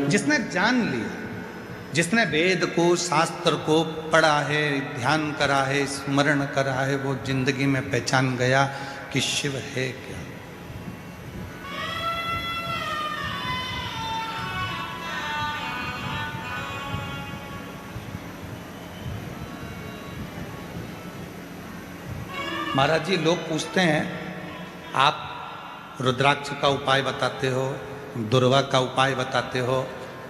जिसने जान लिया, जिसने वेद को, शास्त्र को पढ़ा है, ध्यान करा है, स्मरण करा है, वो जिंदगी में पहचान गया कि शिव है क्या। महाराज जी, लोग पूछते हैं आप रुद्राक्ष का उपाय बताते हो, दुर्वा का उपाय बताते हो,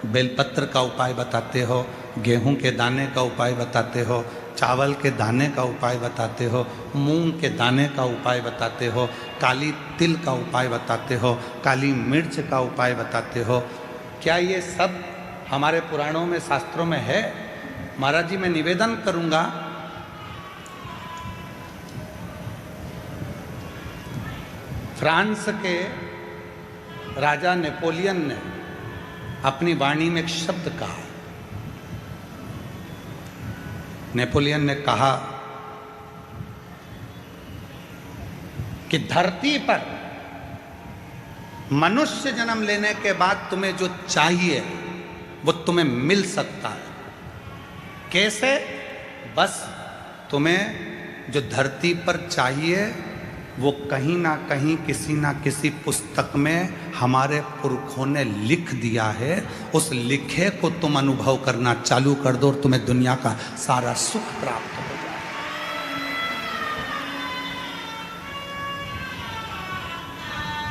बेलपत्र का उपाय बताते हो, गेहूं के दाने का उपाय बताते हो, चावल के दाने का उपाय बताते हो, मूंग के दाने का उपाय बताते हो, काली तिल का उपाय बताते हो, काली मिर्च का उपाय बताते हो। क्या ये सब हमारे पुराणों में, शास्त्रों में है? महाराज जी, मैं निवेदन करूंगा, फ्रांस के राजा नेपोलियन ने अपनी वाणी में एक शब्द कहा। नेपोलियन ने कहा कि धरती पर मनुष्य जन्म लेने के बाद तुम्हें जो चाहिए वो तुम्हें मिल सकता है। कैसे? बस तुम्हें जो धरती पर चाहिए वो कहीं ना कहीं, किसी ना किसी पुस्तक में हमारे पुरखों ने लिख दिया है। उस लिखे को तुम अनुभव करना चालू कर दो और तुम्हें दुनिया का सारा सुख प्राप्त हो जाए।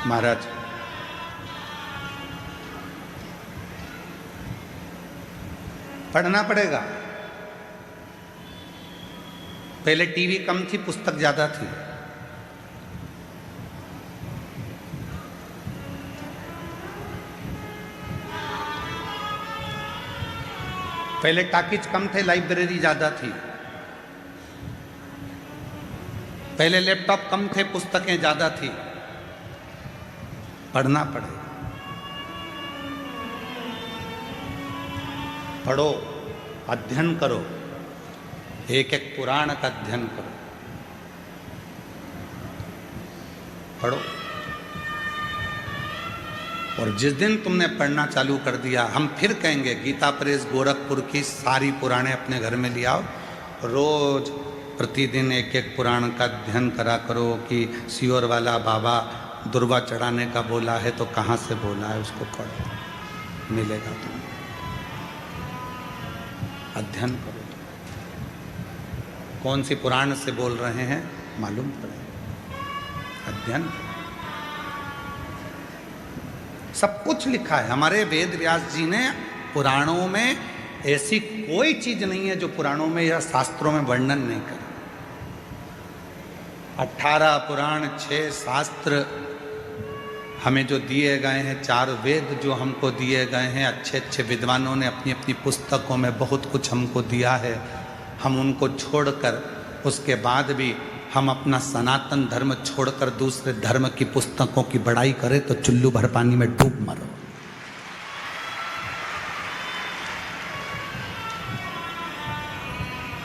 महाराज, पढ़ना पड़ेगा। पहले टीवी कम थी, पुस्तक ज्यादा थी। पहले टाकीज कम थे, लाइब्रेरी ज्यादा थी। पहले लैपटॉप कम थे, पुस्तकें ज्यादा थी। पढ़ना पड़ेगा। पढ़ो, अध्ययन करो, एक एक पुराण का अध्ययन करो, पढ़ो। और जिस दिन तुमने पढ़ना चालू कर दिया, हम फिर कहेंगे गीता प्रेस गोरखपुर की सारी पुराणे अपने घर में ले आओ। रोज प्रतिदिन एक एक पुराण का अध्ययन करा करो कि सियोर वाला बाबा दुर्वा चढ़ाने का बोला है तो कहाँ से बोला है, उसको पढ़ो, मिलेगा तुम्हें। अध्ययन करो, कौन सी पुराण से बोल रहे हैं मालूम पड़े। अध्ययन, सब कुछ लिखा है हमारे वेद व्यास जी ने। पुराणों में ऐसी कोई चीज नहीं है जो पुराणों में या शास्त्रों में वर्णन नहीं करे। 18 पुराण, 6 शास्त्र हमें जो दिए गए हैं, 4 वेद जो हमको दिए गए हैं, अच्छे अच्छे विद्वानों ने अपनी अपनी पुस्तकों में बहुत कुछ हमको दिया है। हम उनको छोड़कर, उसके बाद भी हम अपना सनातन धर्म छोड़कर दूसरे धर्म की पुस्तकों की बड़ाई करें तो चुल्लू भर पानी में डूब मरो।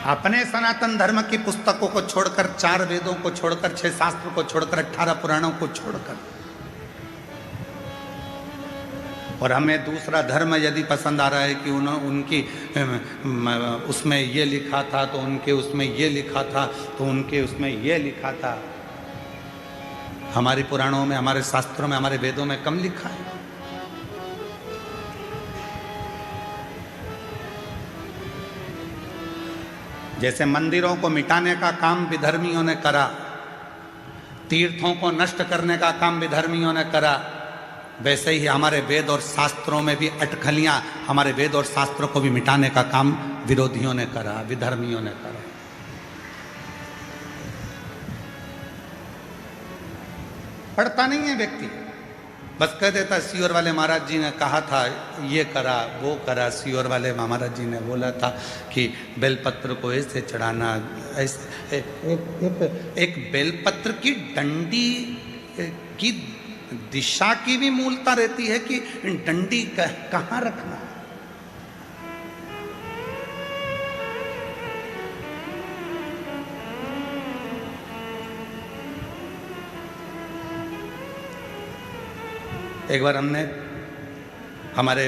अपने सनातन धर्म की पुस्तकों को छोड़कर, 4 वेदों को छोड़कर, 6 शास्त्र को छोड़कर, 18 पुराणों को छोड़कर, और हमें दूसरा धर्म यदि पसंद आ रहा है कि उनकी उसमें ये लिखा था तो उनके उसमें ये लिखा था तो उनके उसमें ये लिखा था। हमारे पुराणों में, हमारे शास्त्रों में, हमारे वेदों में कम लिखा है। जैसे मंदिरों को मिटाने का काम विधर्मियों ने करा, तीर्थों को नष्ट करने का काम विधर्मियों ने करा, वैसे ही हमारे वेद और शास्त्रों में भी अटकलियां, हमारे वेद और शास्त्रों को भी मिटाने का काम विरोधियों ने करा, विधर्मियों ने करा। पढ़ता नहीं है व्यक्ति, बस कह देता सियोर वाले महाराज जी ने कहा था, ये करा वो करा, सियोर वाले महाराज जी ने बोला था कि बेलपत्र को ऐसे चढ़ाना, ऐसे। एक बेलपत्र की डंडी की दिशा की भी मूलता रहती है कि डंडी कहाँ रखना है। एक बार हमने हमारे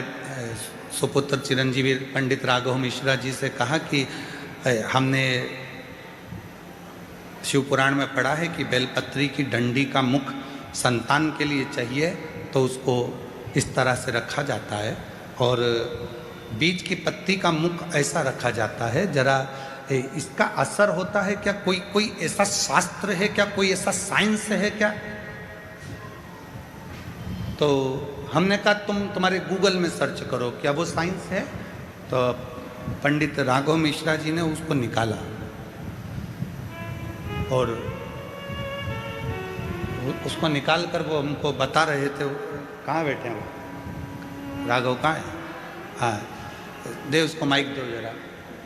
सुपुत्र चिरंजीवी पंडित राघव मिश्रा जी से कहा कि हमने शिव पुराण में पढ़ा है कि बेलपत्री की डंडी का मुख संतान के लिए चाहिए, तो उसको इस तरह से रखा जाता है, और बीज की पत्ती का मुख ऐसा रखा जाता है। जरा इसका असर होता है क्या? कोई ऐसा शास्त्र है क्या? कोई ऐसा साइंस है क्या? तो हमने कहा तुम्हारे गूगल में सर्च करो, क्या वो साइंस है? तो पंडित राघव मिश्रा जी ने उसको निकाला और उसको निकाल कर वो हमको बता रहे थे। कहाँ बैठे हैं वो? राघव कहाँ है? हाँ, दे उसको माइक दो, जरा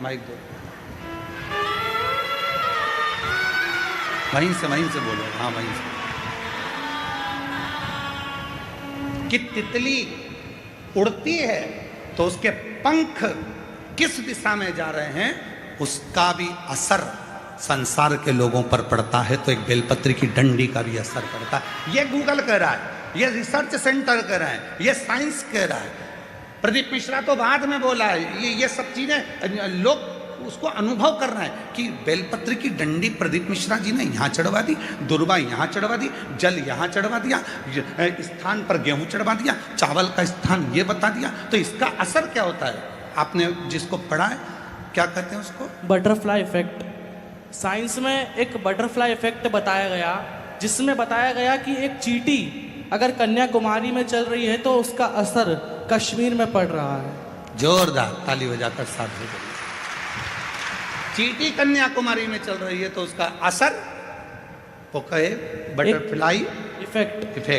माइक दो। वहीं से बोलो। हाँ, वहीं से। कि तितली उड़ती है तो उसके पंख किस दिशा में जा रहे हैं, उसका भी असर संसार के लोगों पर पड़ता है, तो एक बेलपत्री की डंडी का भी असर पड़ता है। ये गूगल कह रहा है, ये रिसर्च सेंटर कह रहा है, ये साइंस कह रहा है। प्रदीप मिश्रा तो बाद में बोला है। ये सब चीजें लोग उसको अनुभव कर रहे हैं कि बेलपत्री की डंडी प्रदीप मिश्रा जी ने यहाँ चढ़वा दी, दुर्वा यहाँ चढ़वा दी, जल यहाँ चढ़वा दिया, स्थान पर गेहूं चढ़वा दिया, चावल का स्थान ये बता दिया, तो इसका असर क्या होता है? आपने जिसको पढ़ा है, क्या कहते हैं उसको? Butterfly effect. साइंस में एक बटरफ्लाई इफेक्ट बताया गया, जिसमें बताया गया कि एक चींटी अगर कन्याकुमारी में चल रही है तो उसका असर कश्मीर में पड़ रहा है। जोरदार ताली बजाकर साथ हो गई। चींटी कन्याकुमारी में चल रही है तो उसका असर, वो कहे बटरफ्लाई इफेक्ट।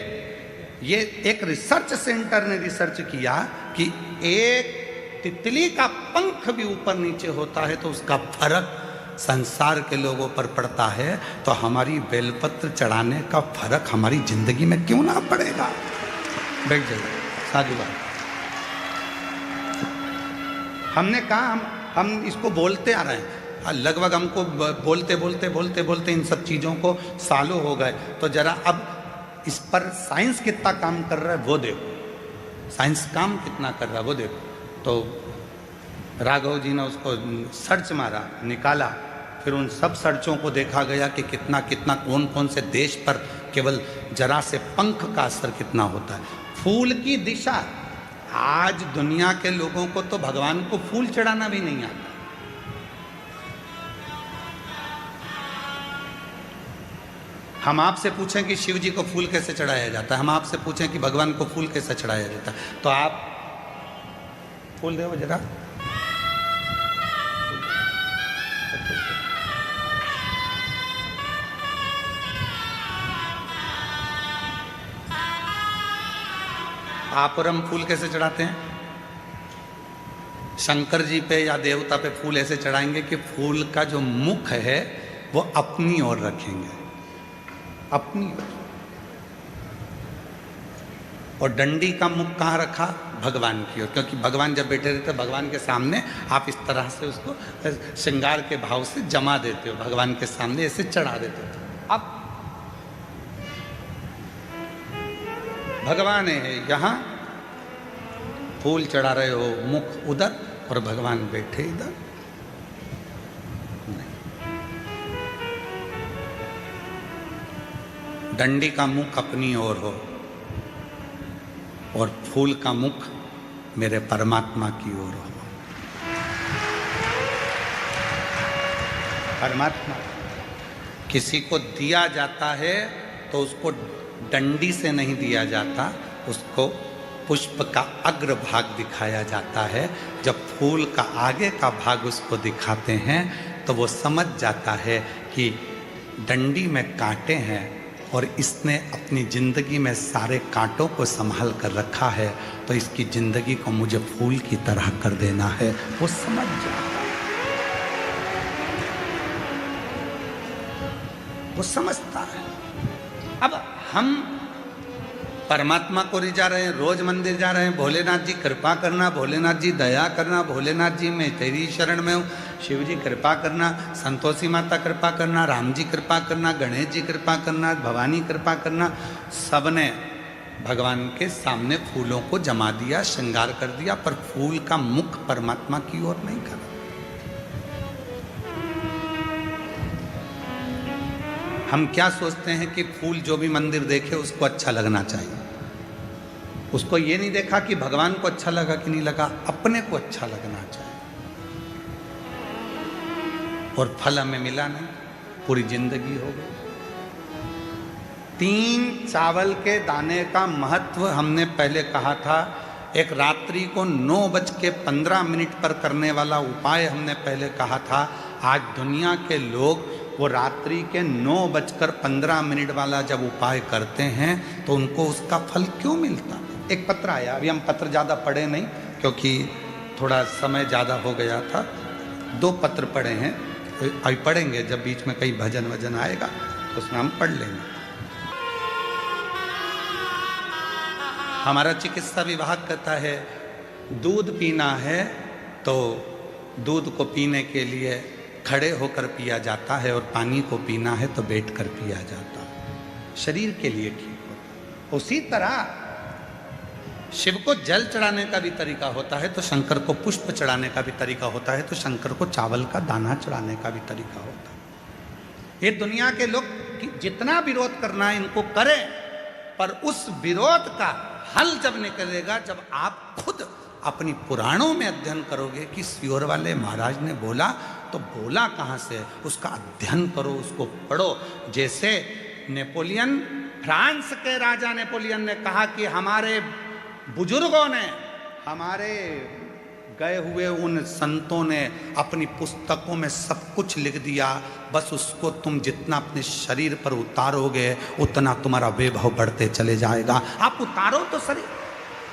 ये एक रिसर्च सेंटर ने रिसर्च किया कि एक तितली का पंख भी ऊपर नीचे होता है तो उसका फर्क संसार के लोगों पर पड़ता है, तो हमारी बेलपत्र चढ़ाने का फर्क हमारी जिंदगी में क्यों ना पड़ेगा? बैठ जाइए साधु बात। हमने कहा हम इसको बोलते आ रहे हैं, लगभग हमको बोलते इन सब चीज़ों को सालों हो गए। तो जरा अब इस पर साइंस कितना काम कर रहा है वो देखो, साइंस काम कितना कर रहा है वो देखो। तो राघव जी ने उसको सर्च मारा, निकाला, फिर उन सब सर्चों को देखा गया कि कितना कौन कौन से देश पर केवल जरा से पंख का असर कितना होता है। फूल की दिशा, आज दुनिया के लोगों को तो भगवान को फूल चढ़ाना भी नहीं आता। हम आपसे पूछें कि शिव जी को फूल कैसे चढ़ाया जाता है, हम आपसे पूछें कि भगवान को फूल कैसे चढ़ाया जाता है, तो आप फूल दो जरा। आप और हम फूल कैसे चढ़ाते हैं? शंकर जी पे या देवता पे फूल ऐसे चढ़ाएंगे कि फूल का जो मुख है वो अपनी ओर रखेंगे, अपनी ओर। और डंडी का मुख कहाँ रखा? भगवान की ओर, क्योंकि भगवान जब बैठे रहते भगवान के सामने आप इस तरह से उसको श्रृंगार के भाव से जमा देते हो, भगवान के सामने ऐसे चढ़ा देते हो। अब भगवान है यहाँ, फूल चढ़ा रहे हो, मुख उधर और भगवान बैठे इधर। डंडी का मुख अपनी ओर हो और फूल का मुख मेरे परमात्मा की ओर हो। परमात्मा किसी को दिया जाता है तो उसको डंडी से नहीं दिया जाता, उसको पुष्प का अग्र भाग दिखाया जाता है। जब फूल का आगे का भाग उसको दिखाते हैं तो वो समझ जाता है कि डंडी में कांटे हैं और इसने अपनी ज़िंदगी में सारे कांटों को संभाल कर रखा है, तो इसकी ज़िंदगी को मुझे फूल की तरह कर देना है। वो समझ जाता है, वो समझता है। अब हम परमात्मा को रिझा रहे हैं, रोज मंदिर जा रहे हैं, भोलेनाथ जी कृपा करना, भोलेनाथ जी दया करना, भोलेनाथ जी मैं तेरी शरण में हूँ, शिव जी कृपा करना, संतोषी माता कृपा करना, राम जी कृपा करना, गणेश जी कृपा करना, भवानी कृपा करना। सबने भगवान के सामने फूलों को जमा दिया, श्रृंगार कर दिया, पर फूल का मुख परमात्मा की ओर नहीं करा। हम क्या सोचते हैं कि फूल जो भी मंदिर देखे उसको अच्छा लगना चाहिए। उसको ये नहीं देखा कि भगवान को अच्छा लगा कि नहीं लगा, अपने को अच्छा लगना चाहिए। और फल हमें मिला नहीं, पूरी जिंदगी हो गई। 3 चावल के दाने का महत्व हमने पहले कहा था। एक रात्रि को 9:15 पर करने वाला उपाय हमने पहले कहा था। आज दुनिया के लोग वो रात्रि के 9:15 वाला जब उपाय करते हैं तो उनको उसका फल क्यों मिलता? एक पत्र आया, अभी हम पत्र ज़्यादा पढ़े नहीं क्योंकि थोड़ा समय ज़्यादा हो गया था। 2 पत्र पढ़े हैं, अभी पढ़ेंगे जब बीच में कहीं भजन वजन आएगा तो उसमें हम पढ़ लेंगे। हमारा चिकित्सा विभाग कहता है दूध पीना है तो दूध को पीने के लिए खड़े होकर पिया जाता है और पानी को पीना है तो बैठकर पिया जाता है, शरीर के लिए ठीक होता। उसी तरह शिव को जल चढ़ाने का भी तरीका होता है तो शंकर को पुष्प चढ़ाने का भी तरीका होता है, तो शंकर को चावल का दाना चढ़ाने का भी तरीका होता है। ये दुनिया के लोग जितना विरोध करना है इनको करें, पर उस विरोध का हल जब निकलेगा जब आप खुद अपनी पुराणों में अध्ययन करोगे कि सियोर वाले महाराज ने बोला तो बोला कहाँ से, उसका अध्ययन करो, उसको पढ़ो। जैसे नेपोलियन, फ्रांस के राजा नेपोलियन ने कहा कि हमारे बुजुर्गों ने, हमारे गए हुए उन संतों ने अपनी पुस्तकों में सब कुछ लिख दिया, बस उसको तुम जितना अपने शरीर पर उतारोगे उतना तुम्हारा वैभव बढ़ते चले जाएगा। आप उतारो तो शरीर।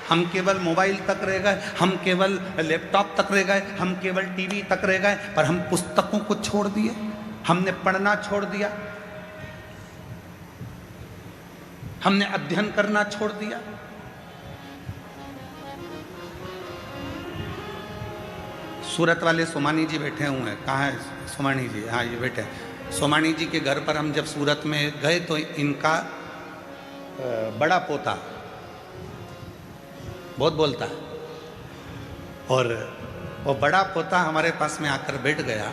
हम केवल मोबाइल तक रह गए, हम केवल लैपटॉप तक रह गए, हम केवल टीवी तक रह गए, पर हम पुस्तकों को छोड़ दिए, हमने पढ़ना छोड़ दिया, हमने अध्ययन करना छोड़ दिया। सूरत वाले सोमानी जी बैठे हुए हैं, कहाँ है सोमानी जी? हाँ ये बैठे। सोमानी जी के घर पर हम जब सूरत में गए तो इनका बड़ा पोता बहुत बोलता है और वो बड़ा पोता हमारे पास में आकर बैठ गया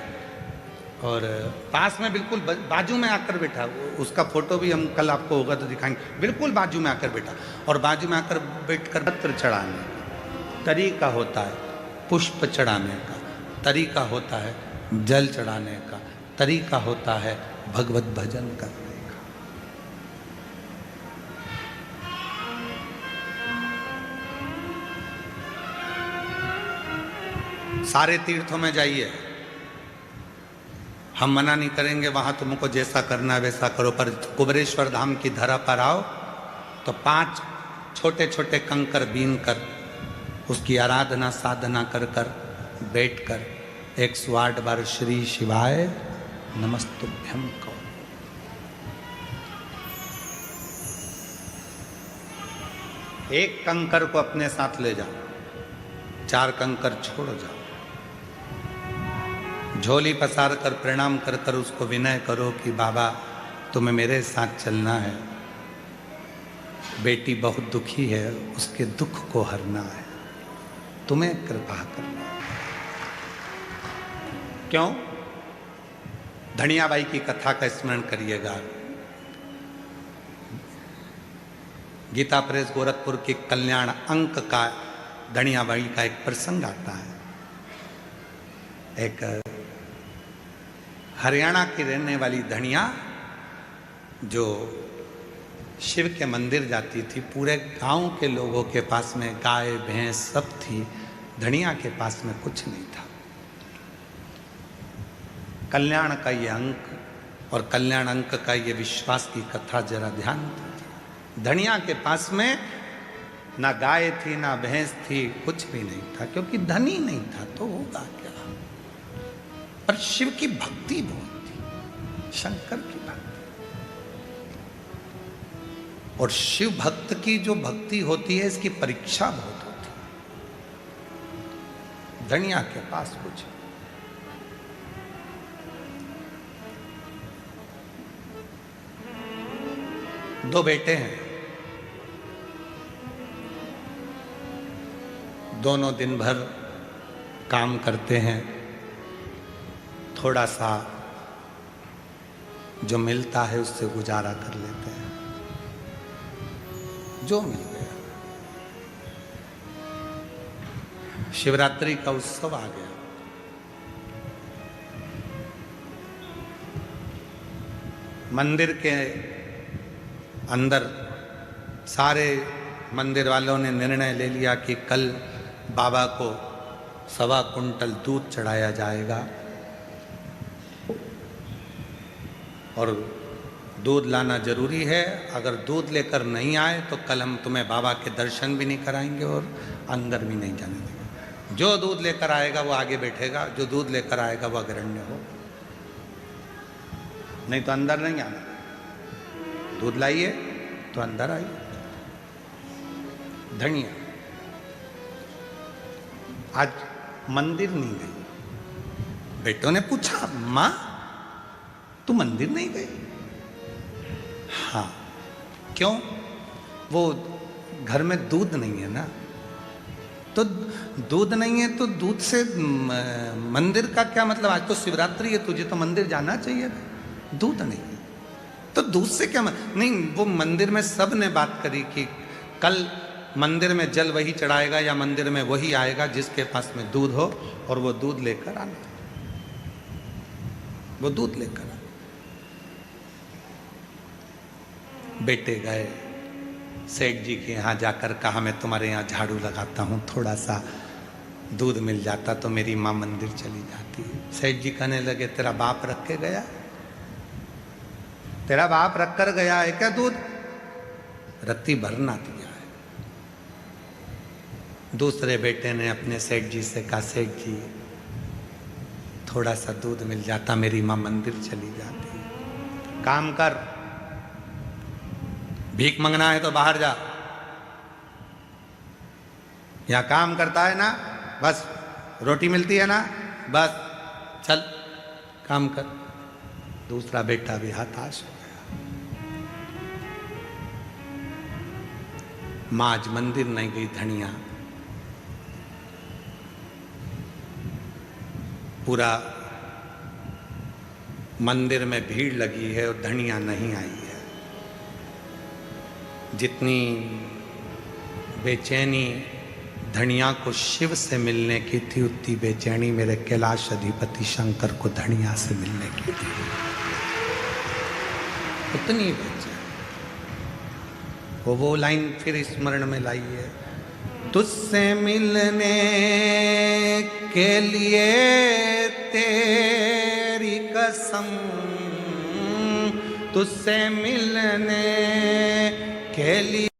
और पास में बिल्कुल बाजू में आकर बैठा। उसका फोटो भी हम कल आपको होगा तो दिखाएंगे। बिल्कुल बाजू में आकर बैठा और बाजू में आकर बैठकर पत्र चढ़ाने का तरीका होता है, पुष्प चढ़ाने का तरीका होता है, जल चढ़ाने का तरीका होता है, भगवत भजन करने का। सारे तीर्थों में जाइए, हम मना नहीं करेंगे, वहां तुमको जैसा करना है वैसा करो, पर कुबेरेश्वर धाम की धरा पर आओ तो 5 छोटे छोटे कंकर बीन कर उसकी आराधना साधना कर कर बैठ कर 108 बार श्री शिवाय नमस्तुभ्यम कहो। एक कंकर को अपने साथ ले जाओ, 4 कंकर छोड़ जाओ, झोली पसार कर प्रणाम कर कर उसको विनय करो कि बाबा तुम्हें मेरे साथ चलना है, बेटी बहुत दुखी है, उसके दुख को हरना है, तुम्हें कृपा करना है। क्यों? धनियाबाई की कथा का स्मरण करिएगा। गीता प्रेस गोरखपुर के कल्याण अंक का धनियाबाई का एक प्रसंग आता है। एक हरियाणा की रहने वाली धनिया जो शिव के मंदिर जाती थी, पूरे गांव के लोगों के पास में गाय भैंस सब थी, धनिया के पास में कुछ नहीं था। कल्याण का ये अंक और कल्याण अंक का ये विश्वास की कथा जरा ध्यान दीजिए। धनिया के पास में ना गाय थी ना भैंस थी, कुछ भी नहीं था, क्योंकि धनी नहीं था तो होगा क्या। पर शिव की भक्ति बहुत थी, शंकर की भक्ति। और शिव भक्त की जो भक्ति होती है इसकी परीक्षा बहुत होती है। धनिया के पास कुछ 2 बेटे हैं, दोनों दिन भर काम करते हैं, थोड़ा सा जो मिलता है उससे गुजारा कर लेते हैं, जो मिल गया। शिवरात्रि का उत्सव आ गया। मंदिर के अंदर सारे मंदिर वालों ने निर्णय ले लिया कि कल बाबा को 1.25 कुंटल दूध चढ़ाया जाएगा और दूध लाना जरूरी है। अगर दूध लेकर नहीं आए तो कल हम तुम्हें बाबा के दर्शन भी नहीं कराएंगे और अंदर भी नहीं जाने देंगे। जो दूध लेकर आएगा वो आगे बैठेगा, जो दूध लेकर आएगा वो अग्रण्य हो, नहीं तो अंदर नहीं आना। दूध लाइए तो अंदर आइए। धनिया आज मंदिर नहीं गई। बेटों ने पूछा, मां तू मंदिर नहीं गई? हाँ। क्यों? वो घर में दूध नहीं है ना। तो दूध नहीं है तो दूध से मंदिर का क्या मतलब? आज तो शिवरात्रि है, तुझे तो मंदिर जाना चाहिए। दूध नहीं है तो दूध से क्या नहीं। वो मंदिर में सब ने बात करी कि कल मंदिर में जल वही चढ़ाएगा या मंदिर में वही आएगा जिसके पास में दूध हो, और वो दूध लेकर आना। वो दूध लेकर आना। बेटे गए सेठ जी के यहाँ जाकर कहा, मैं तुम्हारे यहाँ झाड़ू लगाता हूँ, थोड़ा सा दूध मिल जाता तो मेरी माँ मंदिर चली जाती। सेठ जी कहने लगे, तेरा बाप रख के गया? तेरा बाप रख कर गया है क्या दूध? रत्ती भर ना दिया है। दूसरे बेटे ने अपने सेठ जी से कहा, सेठ जी थोड़ा सा दूध मिल जाता, मेरी माँ मंदिर चली जाती। काम कर, भीख मंगना है तो बाहर जा, यहां काम करता है ना, बस रोटी मिलती है ना, बस चल काम कर। दूसरा बेटा भी हताश हो गया। मां आज मंदिर नहीं गई। धनिया पूरा मंदिर में भीड़ लगी है और धनिया नहीं आई है। जितनी बेचैनी धनिया को शिव से मिलने की थी, उतनी बेचैनी मेरे कैलाश अधिपति शंकर को धनिया से मिलने की थी। उतनी बेचैनी। वो लाइन फिर स्मरण में लाई है, तुझसे मिलने के लिए तेरी कसम, तुझसे मिलने के लिए